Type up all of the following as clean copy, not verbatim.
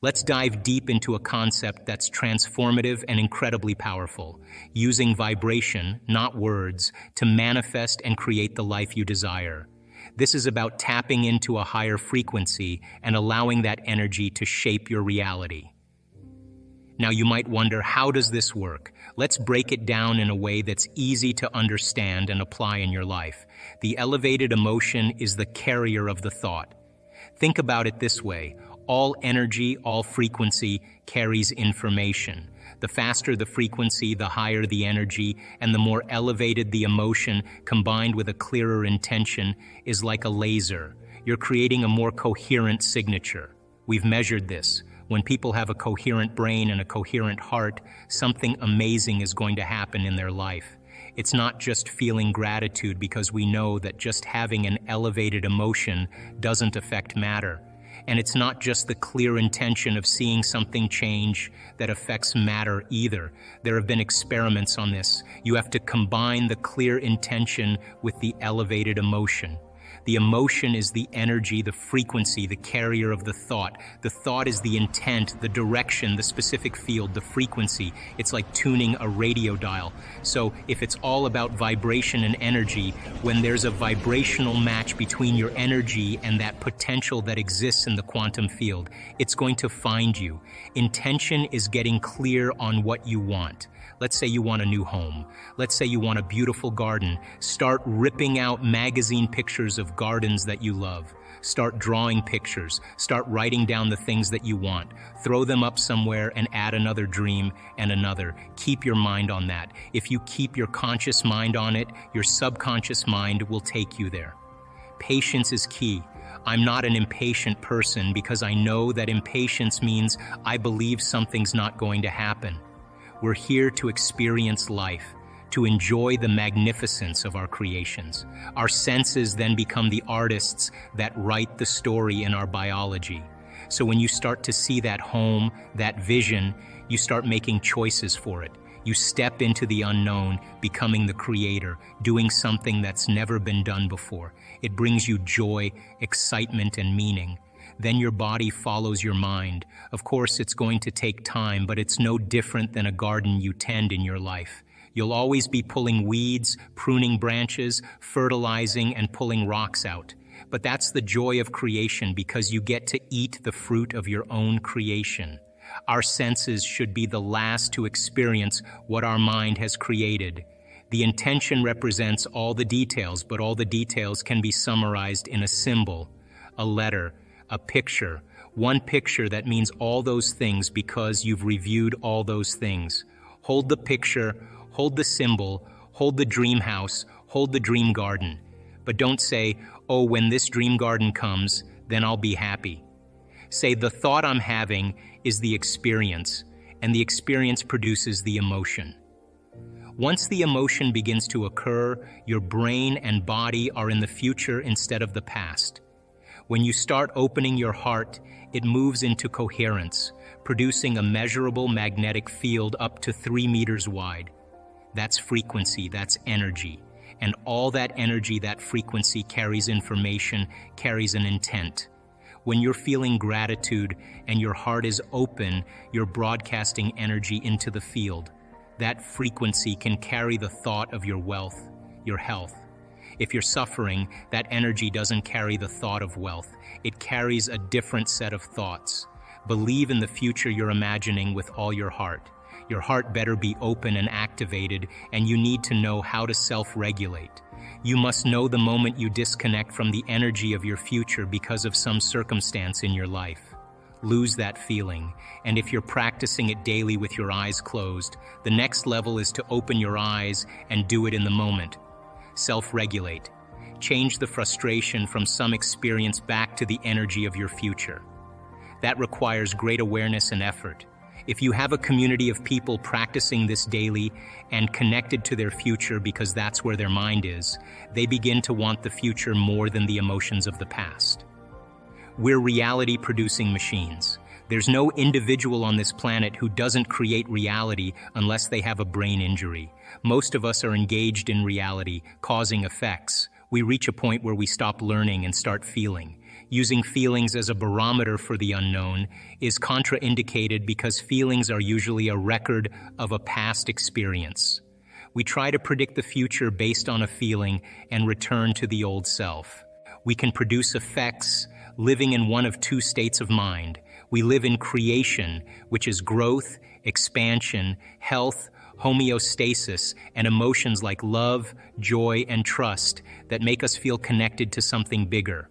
Let's dive deep into a concept that's transformative and incredibly powerful, using vibration, not words, to manifest and create the life you desire. This is about tapping into a higher frequency and allowing that energy to shape your reality. Now you might wonder, how does this work? Let's break it down in a way that's easy to understand and apply in your life. The elevated emotion is the carrier of the thought. Think about it this way. All energy, all frequency carries information. The faster the frequency, the higher the energy, and the more elevated the emotion combined with a clearer intention is like a laser. You're creating a more coherent signature. We've measured this. When people have a coherent brain and a coherent heart, something amazing is going to happen in their life. It's not just feeling gratitude, because we know that just having an elevated emotion doesn't affect matter. And it's not just the clear intention of seeing something change that affects matter either. There have been experiments on this. You have to combine the clear intention with the elevated emotion. The emotion is the energy, the frequency, the carrier of the thought. The thought is the intent, the direction, the specific field, the frequency. It's like tuning a radio dial. So if it's all about vibration and energy, when there's a vibrational match between your energy and that potential that exists in the quantum field, it's going to find you. Intention is getting clear on what you want. Let's say you want a new home. Let's say you want a beautiful garden. Start ripping out magazine pictures of gardens that you love. Start drawing pictures. Start writing down the things that you want. Throw them up somewhere and add another dream and another. Keep your mind on that. If you keep your conscious mind on it, your subconscious mind will take you there. Patience is key. I'm not an impatient person because I know that impatience means I believe something's not going to happen. We're here to experience life, to enjoy the magnificence of our creations. Our senses then become the artists that write the story in our biology. So when you start to see that home, that vision, you start making choices for it. You step into the unknown, becoming the creator, doing something that's never been done before. It brings you joy, excitement, and meaning. Then your body follows your mind. Of course, it's going to take time, but it's no different than a garden you tend in your life. You'll always be pulling weeds, pruning branches, fertilizing, and pulling rocks out. But that's the joy of creation, because you get to eat the fruit of your own creation. Our senses should be the last to experience what our mind has created. The intention represents all the details, but all the details can be summarized in a symbol, a letter, a picture. One picture that means all those things because you've reviewed all those things. Hold the picture, hold the symbol, hold the dream house, hold the dream garden. But don't say, oh, when this dream garden comes, then I'll be happy. Say, the thought I'm having is the experience, and the experience produces the emotion. Once the emotion begins to occur, your brain and body are in the future instead of the past. When you start opening your heart, it moves into coherence, producing a measurable magnetic field up to 3 meters wide. That's frequency, that's energy. And all that energy, that frequency carries information, carries an intent. When you're feeling gratitude and your heart is open, you're broadcasting energy into the field. That frequency can carry the thought of your wealth, your health. If you're suffering, that energy doesn't carry the thought of wealth. It carries a different set of thoughts. Believe in the future you're imagining with all your heart. Your heart better be open and activated, and you need to know how to self-regulate. You must know the moment you disconnect from the energy of your future because of some circumstance in your life. Lose that feeling, and if you're practicing it daily with your eyes closed, the next level is to open your eyes and do it in the moment. Self-regulate. Change the frustration from some experience back to the energy of your future. That requires great awareness and effort. If you have a community of people practicing this daily and connected to their future because that's where their mind is, they begin to want the future more than the emotions of the past. We're reality-producing machines. There's no individual on this planet who doesn't create reality unless they have a brain injury. Most of us are engaged in reality, causing effects. We reach a point where we stop learning and start feeling. Using feelings as a barometer for the unknown is contraindicated because feelings are usually a record of a past experience. We try to predict the future based on a feeling and return to the old self. We can produce effects living in one of two states of mind. We live in creation, which is growth, expansion, health, homeostasis, and emotions like love, joy, and trust that make us feel connected to something bigger.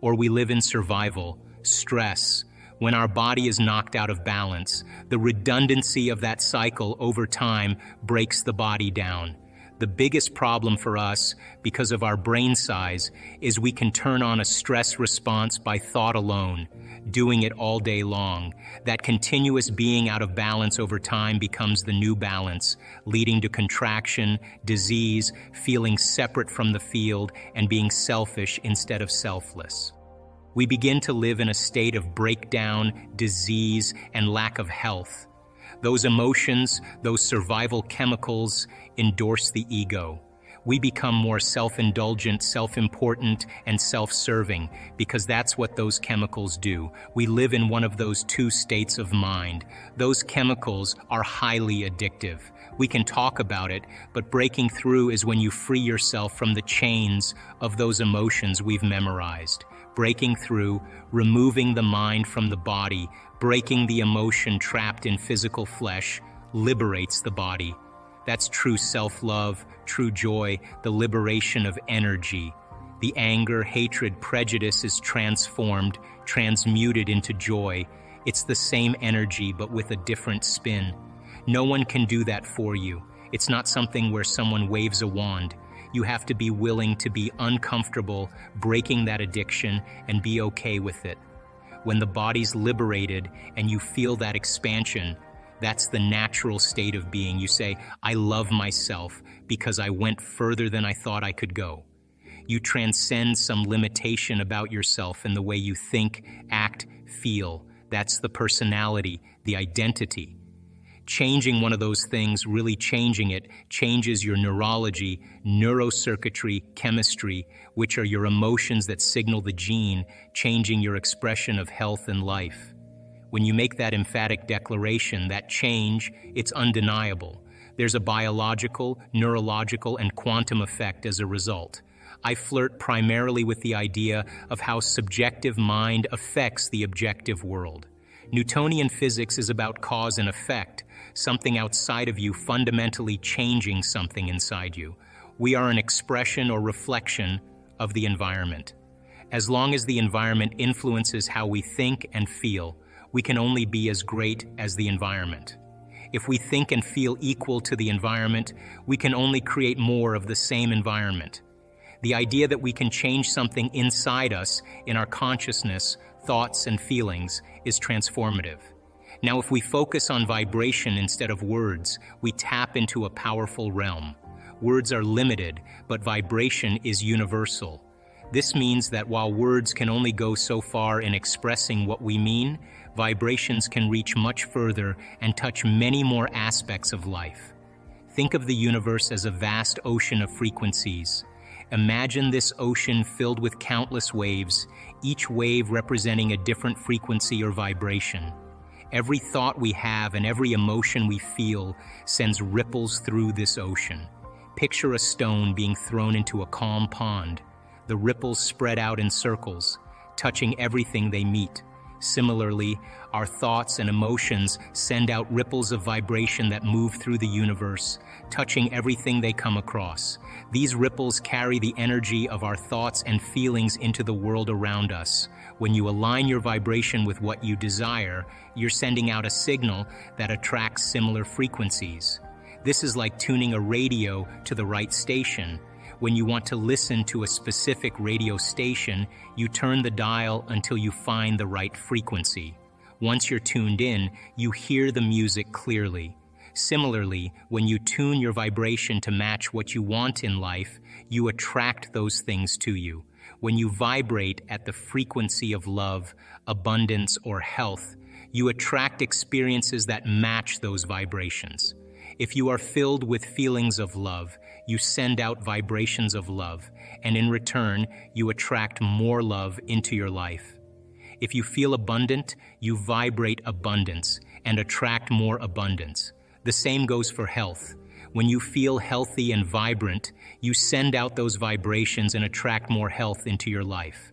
Or we live in survival, stress. When our body is knocked out of balance, the redundancy of that cycle over time breaks the body down. The biggest problem for us, because of our brain size, is we can turn on a stress response by thought alone, doing it all day long. That continuous being out of balance over time becomes the new balance, leading to contraction, disease, feeling separate from the field, and being selfish instead of selfless. We begin to live in a state of breakdown, disease, and lack of health. Those emotions, those survival chemicals, endorse the ego. We become more self-indulgent, self-important, and self-serving because that's what those chemicals do. We live in one of those two states of mind. Those chemicals are highly addictive. We can talk about it, but breaking through is when you free yourself from the chains of those emotions we've memorized. Breaking through, removing the mind from the body, breaking the emotion trapped in physical flesh, liberates the body. That's true self-love, true joy, the liberation of energy. The anger, hatred, prejudice is transformed, transmuted into joy. It's the same energy, but with a different spin. No one can do that for you. It's not something where someone waves a wand. You have to be willing to be uncomfortable, breaking that addiction, and be okay with it. When the body's liberated and you feel that expansion, that's the natural state of being. You say, I love myself because I went further than I thought I could go. You transcend some limitation about yourself in the way you think, act, feel. That's the personality, the identity. Changing one of those things, really changing it, changes your neurology, neurocircuitry, chemistry, which are your emotions that signal the gene, changing your expression of health and life. When you make that emphatic declaration, that change, it's undeniable. There's a biological, neurological, and quantum effect as a result. I flirt primarily with the idea of how subjective mind affects the objective world. Newtonian physics is about cause and effect, something outside of you fundamentally changing something inside you. We are an expression or reflection of the environment. As long as the environment influences how we think and feel, we can only be as great as the environment. If we think and feel equal to the environment, we can only create more of the same environment. The idea that we can change something inside us, in our consciousness, thoughts, and feelings, is transformative. Now, if we focus on vibration instead of words, we tap into a powerful realm. Words are limited, but vibration is universal. This means that while words can only go so far in expressing what we mean, vibrations can reach much further and touch many more aspects of life. Think of the universe as a vast ocean of frequencies. Imagine this ocean filled with countless waves, each wave representing a different frequency or vibration. Every thought we have and every emotion we feel sends ripples through this ocean. Picture a stone being thrown into a calm pond. The ripples spread out in circles, touching everything they meet. Similarly, our thoughts and emotions send out ripples of vibration that move through the universe, touching everything they come across. These ripples carry the energy of our thoughts and feelings into the world around us. When you align your vibration with what you desire, you're sending out a signal that attracts similar frequencies. This is like tuning a radio to the right station. When you want to listen to a specific radio station, you turn the dial until you find the right frequency. Once you're tuned in, you hear the music clearly. Similarly, when you tune your vibration to match what you want in life, you attract those things to you. When you vibrate at the frequency of love, abundance, or health, you attract experiences that match those vibrations. If you are filled with feelings of love, you send out vibrations of love, and in return, you attract more love into your life. If you feel abundant, you vibrate abundance and attract more abundance. The same goes for health. When you feel healthy and vibrant, you send out those vibrations and attract more health into your life.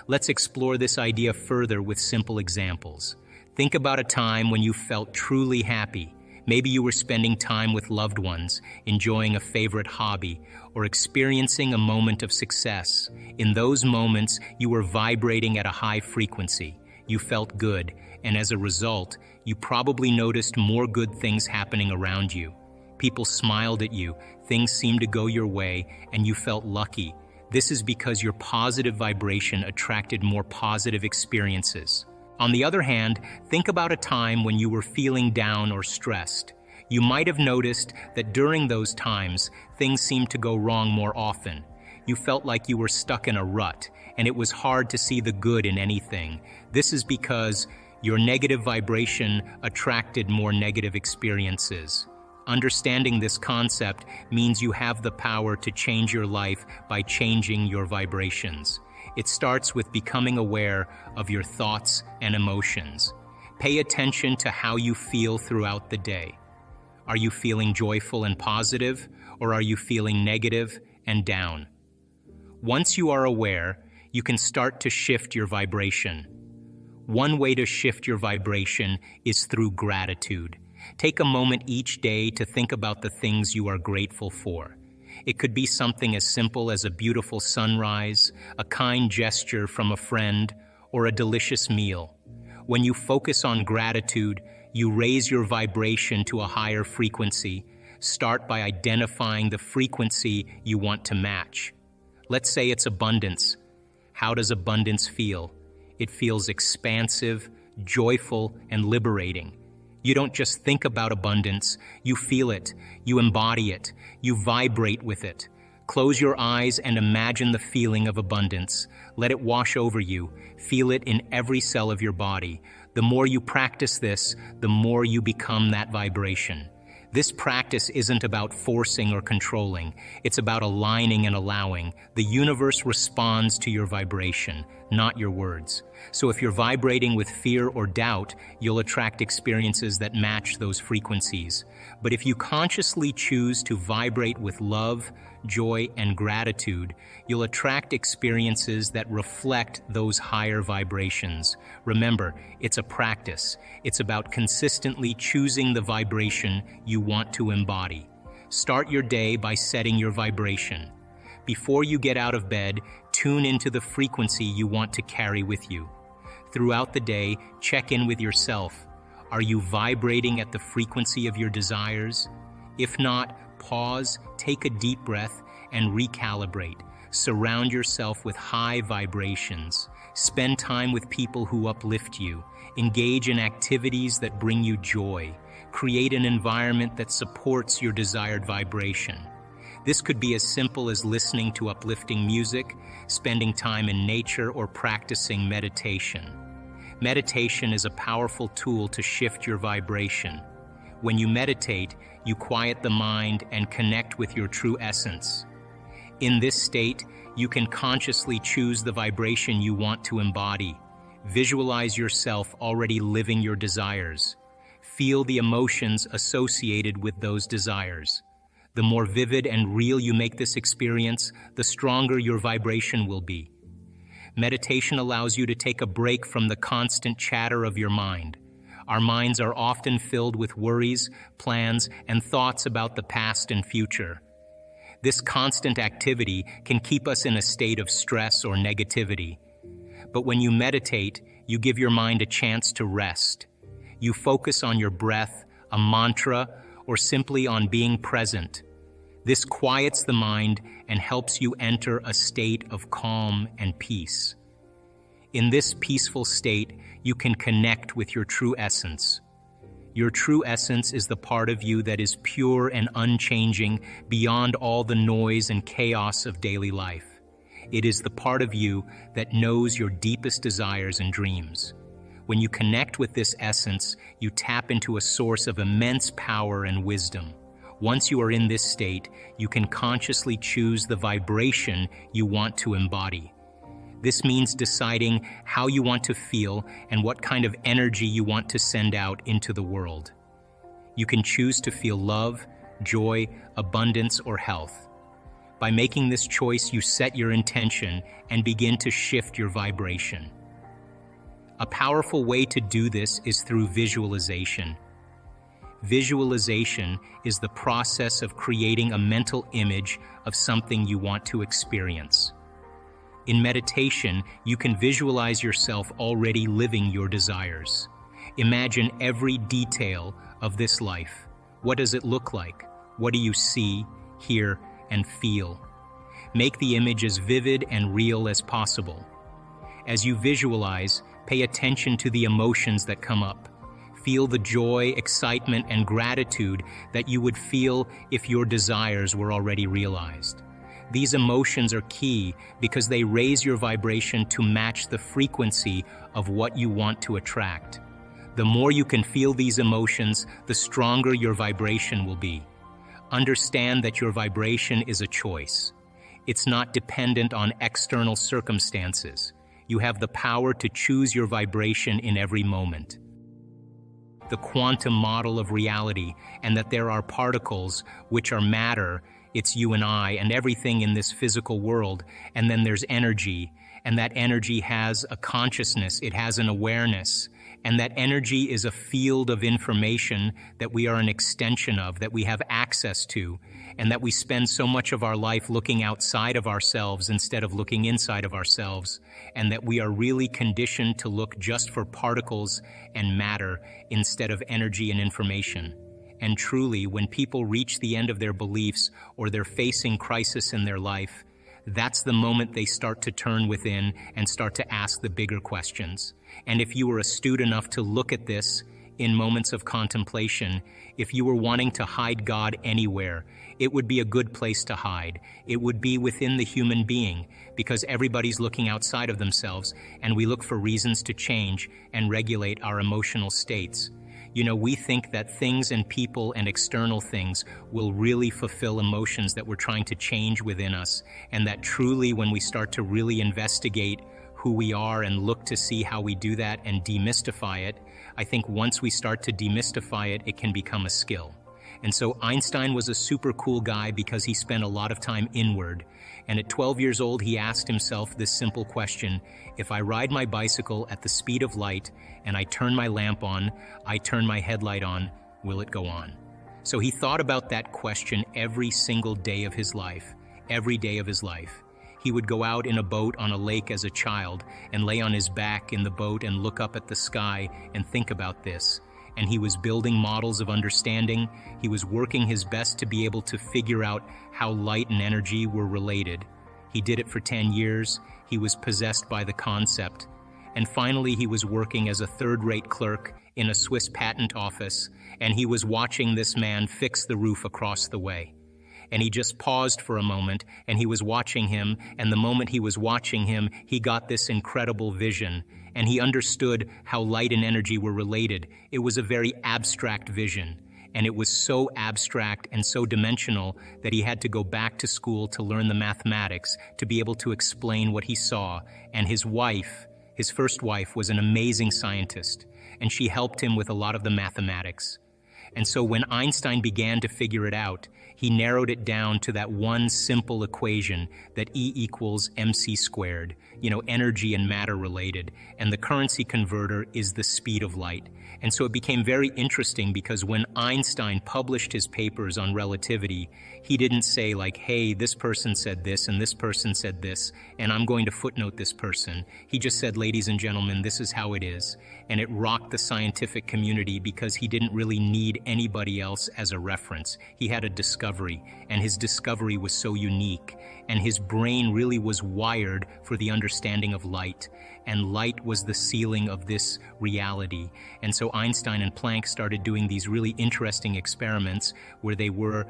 Let's explore this idea further with simple examples. Think about a time when you felt truly happy. Maybe you were spending time with loved ones, enjoying a favorite hobby, or experiencing a moment of success. In those moments, you were vibrating at a high frequency. You felt good, and as a result, you probably noticed more good things happening around you. People smiled at you, things seemed to go your way, and you felt lucky. This is because your positive vibration attracted more positive experiences. On the other hand, think about a time when you were feeling down or stressed. You might have noticed that during those times, things seemed to go wrong more often. You felt like you were stuck in a rut, and it was hard to see the good in anything. This is because your negative vibration attracted more negative experiences. Understanding this concept means you have the power to change your life by changing your vibrations. It starts with becoming aware of your thoughts and emotions. Pay attention to how you feel throughout the day. Are you feeling joyful and positive, or are you feeling negative and down? Once you are aware, you can start to shift your vibration. One way to shift your vibration is through gratitude. Take a moment each day to think about the things you are grateful for. It could be something as simple as a beautiful sunrise, a kind gesture from a friend, or a delicious meal. When you focus on gratitude, you raise your vibration to a higher frequency. Start by identifying the frequency you want to match. Let's say it's abundance. How does abundance feel? It feels expansive, joyful, and liberating. You don't just think about abundance, you feel it, you embody it, you vibrate with it. Close your eyes and imagine the feeling of abundance. Let it wash over you. Feel it in every cell of your body. The more you practice this, the more you become that vibration. This practice isn't about forcing or controlling. It's about aligning and allowing. The universe responds to your vibration, not your words. So if you're vibrating with fear or doubt, you'll attract experiences that match those frequencies. But if you consciously choose to vibrate with love, joy, and gratitude, you'll attract experiences that reflect those higher vibrations. Remember, it's a practice. It's about consistently choosing the vibration you want to embody. Start your day by setting your vibration. Before you get out of bed, tune into the frequency you want to carry with you. Throughout the day, check in with yourself. Are you vibrating at the frequency of your desires? If not, pause, take a deep breath, and recalibrate. Surround yourself with high vibrations. Spend time with people who uplift you. Engage in activities that bring you joy. Create an environment that supports your desired vibration. This could be as simple as listening to uplifting music, spending time in nature, or practicing meditation. Meditation is a powerful tool to shift your vibration. When you meditate, you quiet the mind and connect with your true essence. In this state, you can consciously choose the vibration you want to embody. Visualize yourself already living your desires. Feel the emotions associated with those desires. The more vivid and real you make this experience, the stronger your vibration will be. Meditation allows you to take a break from the constant chatter of your mind. Our minds are often filled with worries, plans, and thoughts about the past and future. This constant activity can keep us in a state of stress or negativity. But when you meditate, you give your mind a chance to rest. You focus on your breath, a mantra, or simply on being present. This quiets the mind and helps you enter a state of calm and peace. In this peaceful state, you can connect with your true essence. Your true essence is the part of you that is pure and unchanging beyond all the noise and chaos of daily life. It is the part of you that knows your deepest desires and dreams. When you connect with this essence, you tap into a source of immense power and wisdom. Once you are in this state, you can consciously choose the vibration you want to embody. This means deciding how you want to feel and what kind of energy you want to send out into the world. You can choose to feel love, joy, abundance, or health. By making this choice, you set your intention and begin to shift your vibration. A powerful way to do this is through visualization. Visualization is the process of creating a mental image of something you want to experience. In meditation, you can visualize yourself already living your desires. Imagine every detail of this life. What does it look like? What do you see, hear, and feel? Make the image as vivid and real as possible. As you visualize, pay attention to the emotions that come up. Feel the joy, excitement, and gratitude that you would feel if your desires were already realized. These emotions are key because they raise your vibration to match the frequency of what you want to attract. The more you can feel these emotions, the stronger your vibration will be. Understand that your vibration is a choice. It's not dependent on external circumstances. You have the power to choose your vibration in every moment. The quantum model of reality, and that there are particles which are matter, it's you and I and everything in this physical world, and then there's energy, and that energy has a consciousness, it has an awareness, and that energy is a field of information that we are an extension of, that we have access to, and that we spend so much of our life looking outside of ourselves instead of looking inside of ourselves, and that we are really conditioned to look just for particles and matter instead of energy and information. And truly, when people reach the end of their beliefs or they're facing crisis in their life, that's the moment they start to turn within and start to ask the bigger questions. And if you were astute enough to look at this in moments of contemplation, if you were wanting to hide God anywhere, it would be a good place to hide. It would be within the human being, because everybody's looking outside of themselves, and we look for reasons to change and regulate our emotional states. You know, we think that things and people and external things will really fulfill emotions that we're trying to change within us, and that truly when we start to really investigate who we are and look to see how we do that and demystify it, I think once we start to demystify it, it can become a skill. And so Einstein was a super cool guy because he spent a lot of time inward. And at 12 years old, he asked himself this simple question: if I ride my bicycle at the speed of light and I turn my lamp on, I turn my headlight on, will it go on? So he thought about that question every single day of his life, every day of his life. He would go out in a boat on a lake as a child and lay on his back in the boat and look up at the sky and think about this. And he was building models of understanding. He was working his best to be able to figure out how light and energy were related. He did it for 10 years. He was possessed by the concept. And finally, he was working as a third-rate clerk in a Swiss patent office, and he was watching this man fix the roof across the way. And he just paused for a moment, and he was watching him, and the moment he was watching him, he got this incredible vision, and he understood how light and energy were related. It was a very abstract vision, and it was so abstract and so dimensional that he had to go back to school to learn the mathematics to be able to explain what he saw. And his wife, his first wife, was an amazing scientist, and she helped him with a lot of the mathematics. And so when Einstein began to figure it out, he narrowed it down to that one simple equation, that E equals mc squared, energy and matter related, and the currency converter is the speed of light. And so it became very interesting because when Einstein published his papers on relativity, he didn't say like, hey, this person said this and this person said this, and I'm going to footnote this person. He just said, ladies and gentlemen, this is how it is. And it rocked the scientific community because he didn't really need anybody else as a reference. He had a discovery, and his discovery was so unique, and his brain really was wired for the understanding of light, and light was the ceiling of this reality. And so Einstein and Planck started doing these really interesting experiments where they were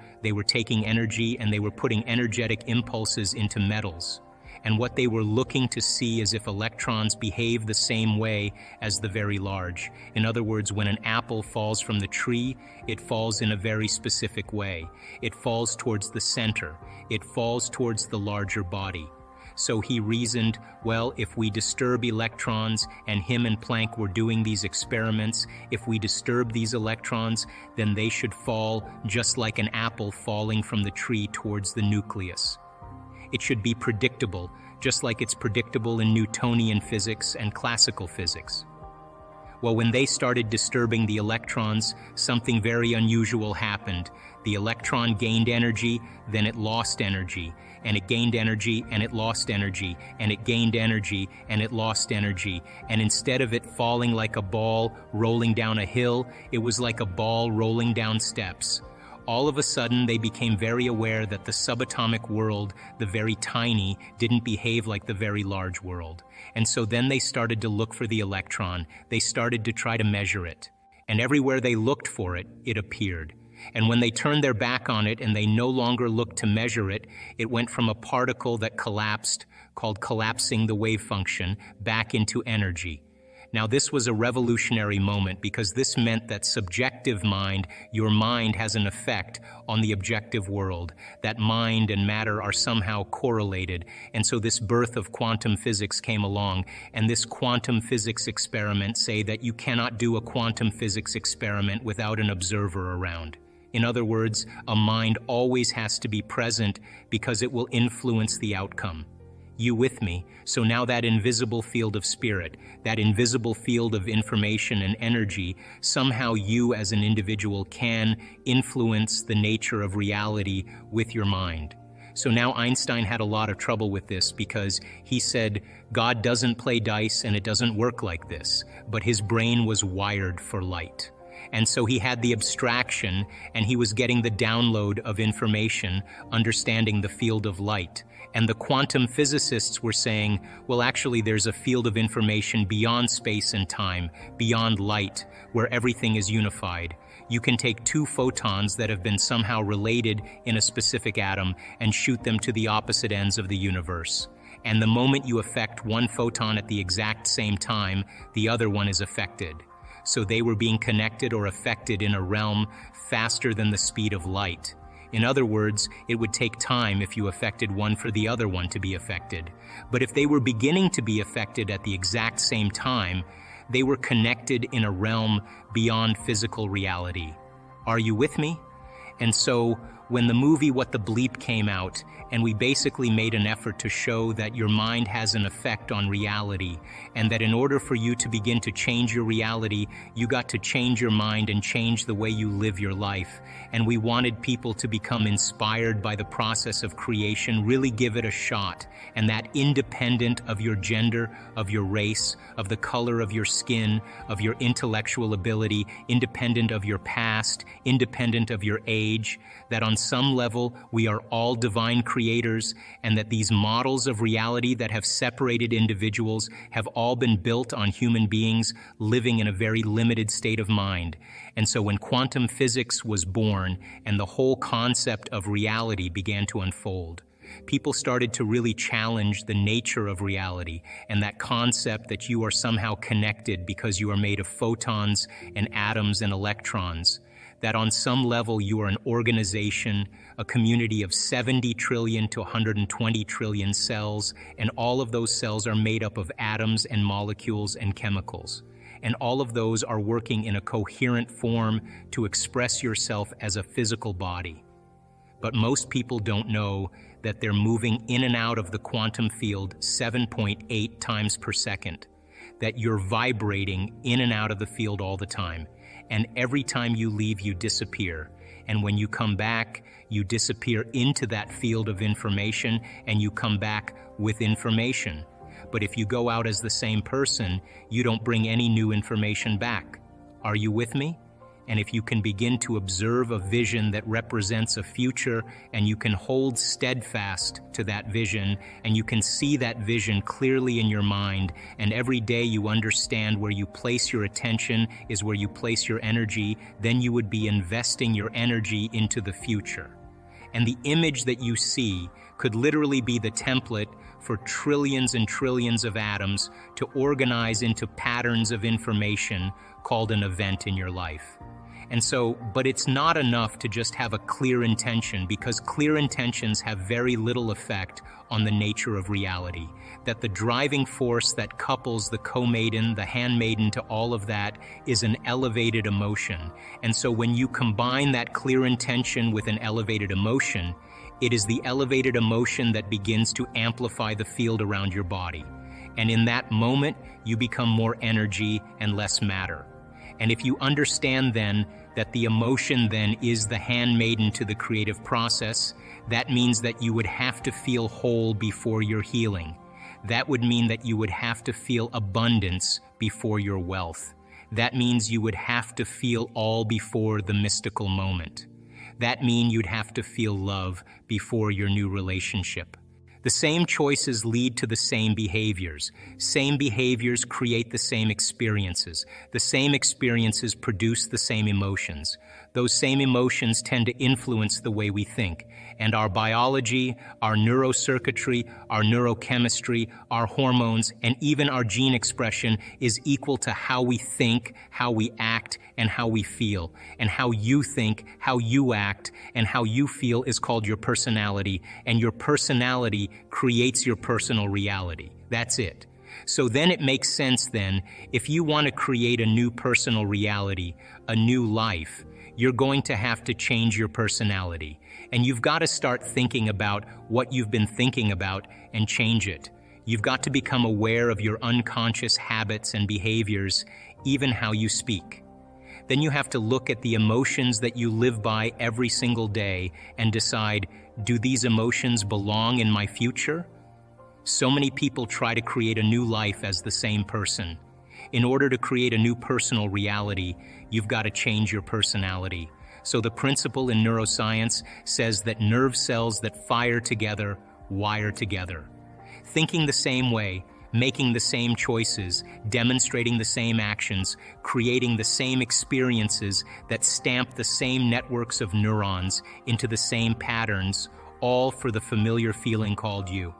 taking energy and they were putting energetic impulses into metals. And what they were looking to see is if electrons behave the same way as the very large. In other words, when an apple falls from the tree, it falls in a very specific way. It falls towards the center. It falls towards the larger body. So he reasoned, well, if we disturb electrons, and him and Planck were doing these experiments, if we disturb these electrons, then they should fall just like an apple falling from the tree towards the nucleus. It should be predictable, just like it's predictable in Newtonian physics and classical physics. Well, when they started disturbing the electrons, something very unusual happened. The electron gained energy, then it lost energy, and it gained energy, and it lost energy, and it gained energy, and it lost energy. And instead of it falling like a ball rolling down a hill, it was like a ball rolling down steps. All of a sudden, they became very aware that the subatomic world, the very tiny, didn't behave like the very large world. And so then they started to look for the electron. They started to try to measure it. And everywhere they looked for it, it appeared. And when they turned their back on it and they no longer looked to measure it, it went from a particle that collapsed, called collapsing the wave function, back into energy. Now, this was a revolutionary moment because this meant that subjective mind, your mind, has an effect on the objective world, that mind and matter are somehow correlated. And so this birth of quantum physics came along, and this quantum physics experiment say that you cannot do a quantum physics experiment without an observer around. In other words, a mind always has to be present because it will influence the outcome. You with me? So now that invisible field of spirit, that invisible field of information and energy, somehow you as an individual can influence the nature of reality with your mind. So now Einstein had a lot of trouble with this because he said, God doesn't play dice and it doesn't work like this, but his brain was wired for light. And so he had the abstraction and he was getting the download of information, understanding the field of light. And the quantum physicists were saying, well, actually, there's a field of information beyond space and time, beyond light, where everything is unified. You can take two photons that have been somehow related in a specific atom and shoot them to the opposite ends of the universe. And the moment you affect one photon at the exact same time, the other one is affected. So they were being connected or affected in a realm faster than the speed of light. In other words, it would take time if you affected one for the other one to be affected. But if they were beginning to be affected at the exact same time, they were connected in a realm beyond physical reality. Are you with me? And so, when the movie What the Bleep came out, and we basically made an effort to show that your mind has an effect on reality, and that in order for you to begin to change your reality, you got to change your mind and change the way you live your life. And we wanted people to become inspired by the process of creation, really give it a shot, and that independent of your gender, of your race, of the color of your skin, of your intellectual ability, independent of your past, independent of your age, that on some level we are all divine creators, and that these models of reality that have separated individuals have all been built on human beings living in a very limited state of mind. And so when quantum physics was born and the whole concept of reality began to unfold, people started to really challenge the nature of reality and that concept that you are somehow connected because you are made of photons and atoms and electrons, that on some level you are an organization, a community of 70 trillion to 120 trillion cells, and all of those cells are made up of atoms and molecules and chemicals. And all of those are working in a coherent form to express yourself as a physical body. But most people don't know that they're moving in and out of the quantum field 7.8 times per second, that you're vibrating in and out of the field all the time. And every time you leave, you disappear. And when you come back, you disappear into that field of information and you come back with information. But if you go out as the same person, you don't bring any new information back. Are you with me? And if you can begin to observe a vision that represents a future and you can hold steadfast to that vision and you can see that vision clearly in your mind, and every day you understand where you place your attention is where you place your energy, then you would be investing your energy into the future. And the image that you see could literally be the template for trillions and trillions of atoms to organize into patterns of information called an event in your life. But it's not enough to just have a clear intention, because clear intentions have very little effect on the nature of reality. That the driving force that couples the co-maiden, the handmaiden to all of that is an elevated emotion. And so when you combine that clear intention with an elevated emotion, it is the elevated emotion that begins to amplify the field around your body. And in that moment, you become more energy and less matter. And if you understand then that the emotion then is the handmaiden to the creative process, that means that you would have to feel whole before your healing. That would mean that you would have to feel abundance before your wealth. That means you would have to feel all before the mystical moment. That means you'd have to feel love before your new relationship. The same choices lead to the same behaviors. Same behaviors create the same experiences. The same experiences produce the same emotions. Those same emotions tend to influence the way we think. And our biology, our neurocircuitry, our neurochemistry, our hormones, and even our gene expression is equal to how we think, how we act, and how we feel. And how you think, how you act, and how you feel is called your personality. And your personality creates your personal reality. That's it. So then it makes sense then, if you want to create a new personal reality, a new life, you're going to have to change your personality. And you've got to start thinking about what you've been thinking about and change it. You've got to become aware of your unconscious habits and behaviors, even how you speak. Then you have to look at the emotions that you live by every single day and decide, do these emotions belong in my future? So many people try to create a new life as the same person. In order to create a new personal reality, you've got to change your personality. So the principle in neuroscience says that nerve cells that fire together wire together. Thinking the same way, making the same choices, demonstrating the same actions, creating the same experiences that stamp the same networks of neurons into the same patterns, all for the familiar feeling called you.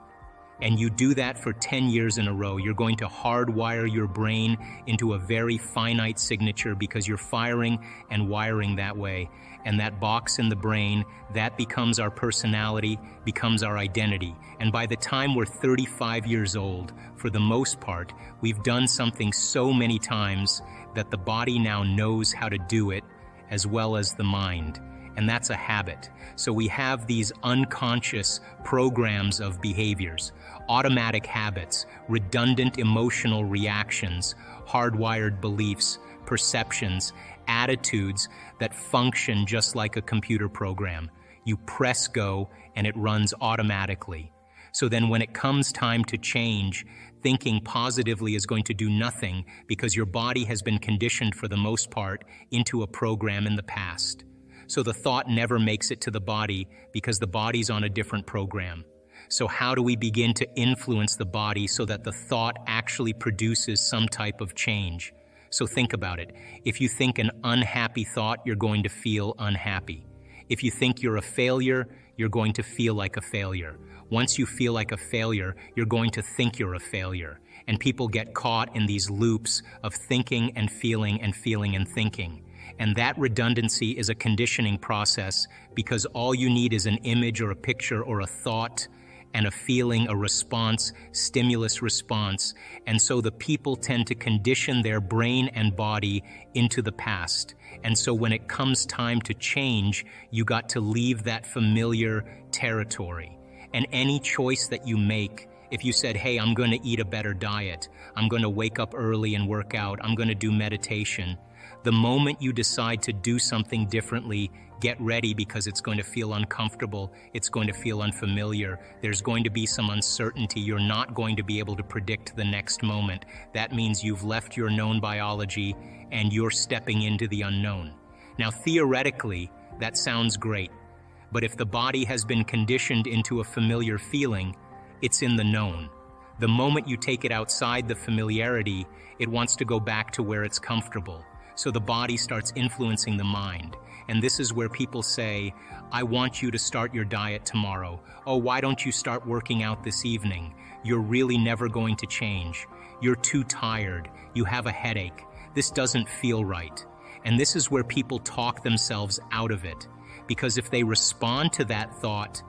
And you do that for 10 years in a row, you're going to hardwire your brain into a very finite signature because you're firing and wiring that way. And that box in the brain, that becomes our personality, becomes our identity. And by the time we're 35 years old, for the most part, we've done something so many times that the body now knows how to do it, as well as the mind. And that's a habit. So we have these unconscious programs of behaviors, automatic habits, redundant emotional reactions, hardwired beliefs, perceptions, attitudes that function just like a computer program. You press go and it runs automatically. So then when it comes time to change, thinking positively is going to do nothing because your body has been conditioned for the most part into a program in the past. So the thought never makes it to the body because the body's on a different program. So how do we begin to influence the body so that the thought actually produces some type of change? So think about it. If you think an unhappy thought, you're going to feel unhappy. If you think you're a failure, you're going to feel like a failure. Once you feel like a failure, you're going to think you're a failure. And people get caught in these loops of thinking and feeling and feeling and thinking. And that redundancy is a conditioning process because all you need is an image or a picture or a thought and a feeling, a response, stimulus response. And so the people tend to condition their brain and body into the past. And so when it comes time to change, you got to leave that familiar territory. And any choice that you make, if you said, hey, I'm going to eat a better diet, I'm going to wake up early and work out, I'm going to do meditation, the moment you decide to do something differently, get ready because it's going to feel uncomfortable, it's going to feel unfamiliar, there's going to be some uncertainty, you're not going to be able to predict the next moment. That means you've left your known biology and you're stepping into the unknown. Now, theoretically, that sounds great, but if the body has been conditioned into a familiar feeling, it's in the known. The moment you take it outside the familiarity, it wants to go back to where it's comfortable. So the body starts influencing the mind. And this is where people say, I want you to start your diet tomorrow. Oh, why don't you start working out this evening? You're really never going to change. You're too tired. You have a headache. This doesn't feel right. And this is where people talk themselves out of it. Because if they respond to that thought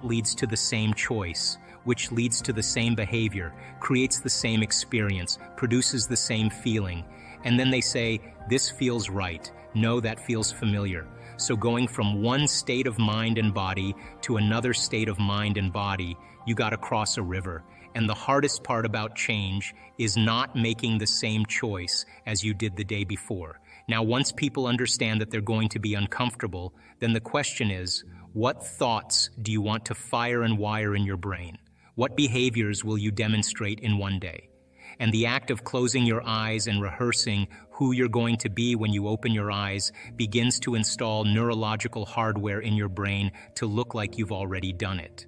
leads to the same choice, which leads to the same behavior, creates the same experience, produces the same feeling. And then they say, this feels right. No, that feels familiar. So going from one state of mind and body to another state of mind and body, you got to cross a river. And the hardest part about change is not making the same choice as you did the day before. Now, once people understand that they're going to be uncomfortable, then the question is, what thoughts do you want to fire and wire in your brain? What behaviors will you demonstrate in one day? And the act of closing your eyes and rehearsing who you're going to be when you open your eyes begins to install neurological hardware in your brain to look like you've already done it.